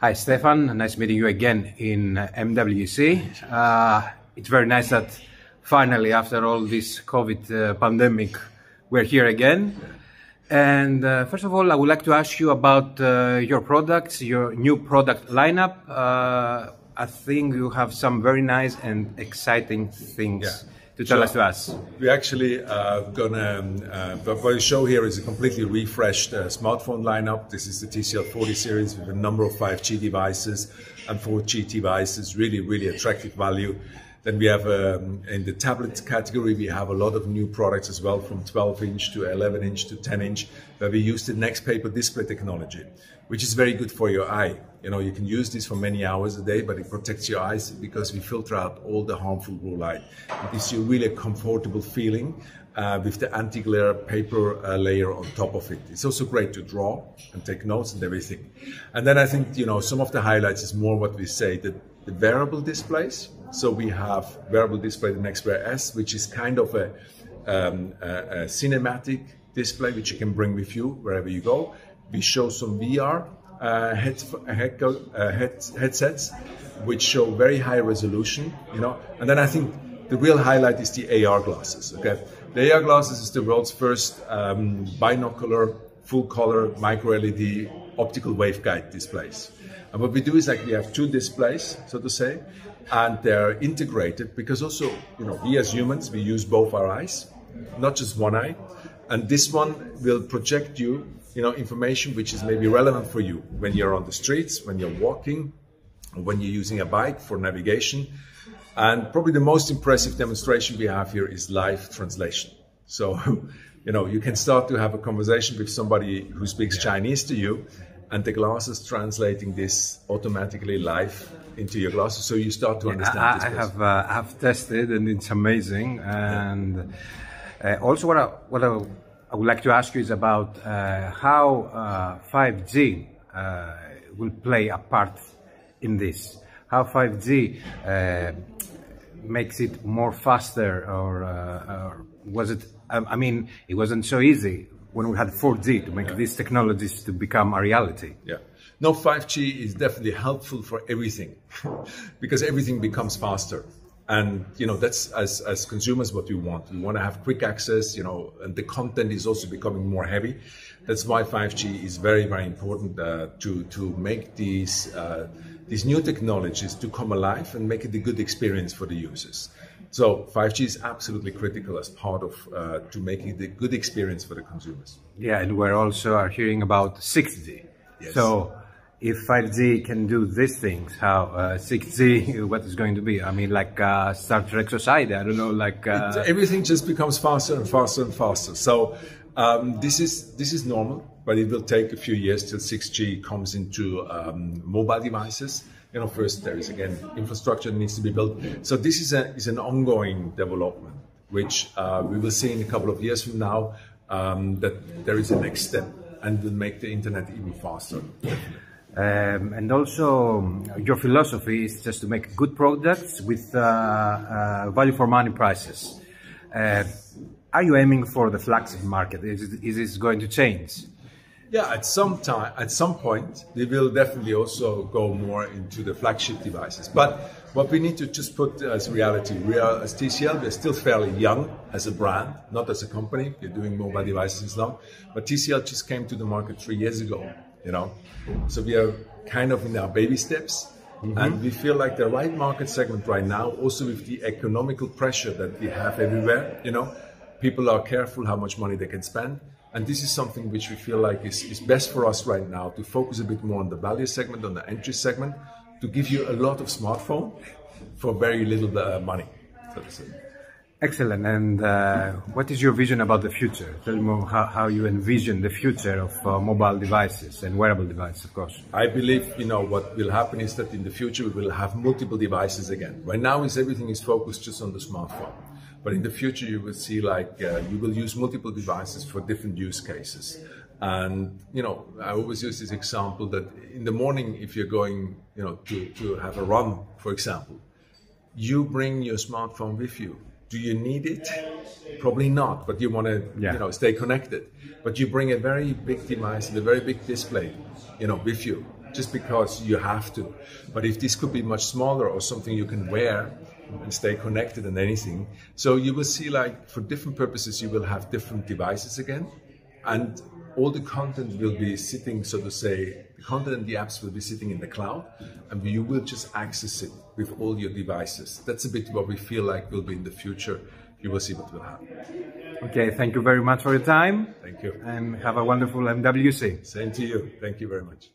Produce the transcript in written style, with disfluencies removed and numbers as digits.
Hi, Stefan. Nice meeting you again in MWC. It's very nice that finally, after all this COVID pandemic, we're here again. And first of all, I would like to ask you about your products, your new product lineup. I think you have some very nice and exciting things to tell us. We actually what we show here is a completely refreshed smartphone lineup. This is the TCL 40 series with a number of 5G devices and 4G devices, really attractive value. Then we have, in the tablet category, we have a lot of new products as well, from 12-inch to 11-inch to 10-inch, where we use the next paper display technology, which is very good for your eye. You know, you can use this for many hours a day, but it protects your eyes because we filter out all the harmful blue light. It gives you really a comfortable feeling with the anti-glare paper layer on top of it. It's also great to draw and take notes and everything. And then I think, you know, some of the highlights is more what we say, the wearable displays. So we have wearable display, the Nextwear S, which is kind of a cinematic display which you can bring with you wherever you go. We show some VR headsets which show very high resolution, you know. And then I think the real highlight is the AR glasses. Okay, the AR glasses is the world's first binocular, full color, micro LED optical waveguide displays. And what we do is, like, we have two displays, so to say, and they're integrated because also, you know, we as humans, we use both our eyes, not just one eye. And this one will project you, you know, information which is maybe relevant for you when you're on the streets, when you're walking, or when you're using a bike for navigation. And probably the most impressive demonstration we have here is live translation. So, you know, you can start to have a conversation with somebody who speaks Chinese to you, and the glasses translating this automatically live into your glasses, so you start to understand this. I have tested, and it's amazing. And also, what I would like to ask you is about how 5G will play a part in this. How 5G makes it more faster, or was it? I mean, it wasn't so easy when we had 4G to make these technologies to become a reality. Yeah. No, 5G is definitely helpful for everything because everything becomes faster. And, you know, that's as consumers what we want. We want to have quick access, you know, and the content is also becoming more heavy. That's why 5G is very important to make these new technologies to come alive and make it a good experience for the users. So 5G is absolutely critical as part of to making it a good experience for the consumers. Yeah, and we're also hearing about 6G. Yes. So if 5G can do these things, how 6G, what is going to be? I mean, like Star Trek society, I don't know, like... Everything just becomes faster and faster and faster. So this is normal, but it will take a few years till 6G comes into mobile devices. You know, first there is, again, infrastructure that needs to be built. So this is an ongoing development, which we will see in a couple of years from now, that there is a next step and will make the internet even faster. And also, your philosophy is just to make good products with value for money prices. Are you aiming for the flagship market? Is this going to change? Yeah, at some point, we will definitely also go more into the flagship devices. But what we need to just put as reality, we are, as TCL, we're still fairly young as a brand, not as a company. We're doing mobile devices now, but TCL just came to the market 3 years ago, you know. So we are kind of in our baby steps. And we feel like the right market segment right now, also with the economical pressure that we have everywhere, you know, people are careful how much money they can spend. And this is something which we feel like is best for us right now, to focus a bit more on the value segment, on the entry segment, to give you a lot of smartphone for very little money. So to say. Excellent. And what is your vision about the future? Tell me how you envision the future of mobile devices and wearable devices, of course. I believe, you know, what will happen is that in the future we will have multiple devices again. Right now everything is focused just on the smartphone. But in the future, you will see, like, you will use multiple devices for different use cases. And, you know, I always use this example that in the morning, if you're going, you know, to have a run, for example, you bring your smartphone with you. Do you need it? Probably not, but you want to, you know, stay connected. But you bring a very big device and a very big display, you know, with you. just because you have to. But if this could be much smaller or something you can wear and stay connected and anything, so you will see like for different purposes you will have different devices again, and all the content will be sitting, so to say, the content and the apps will be sitting in the cloud, and you will just access it with all your devices. That's a bit what we feel like will be in the future. You will see what will happen. Okay, thank you very much for your time. Thank you. And have a wonderful MWC. Same to you. Thank you very much.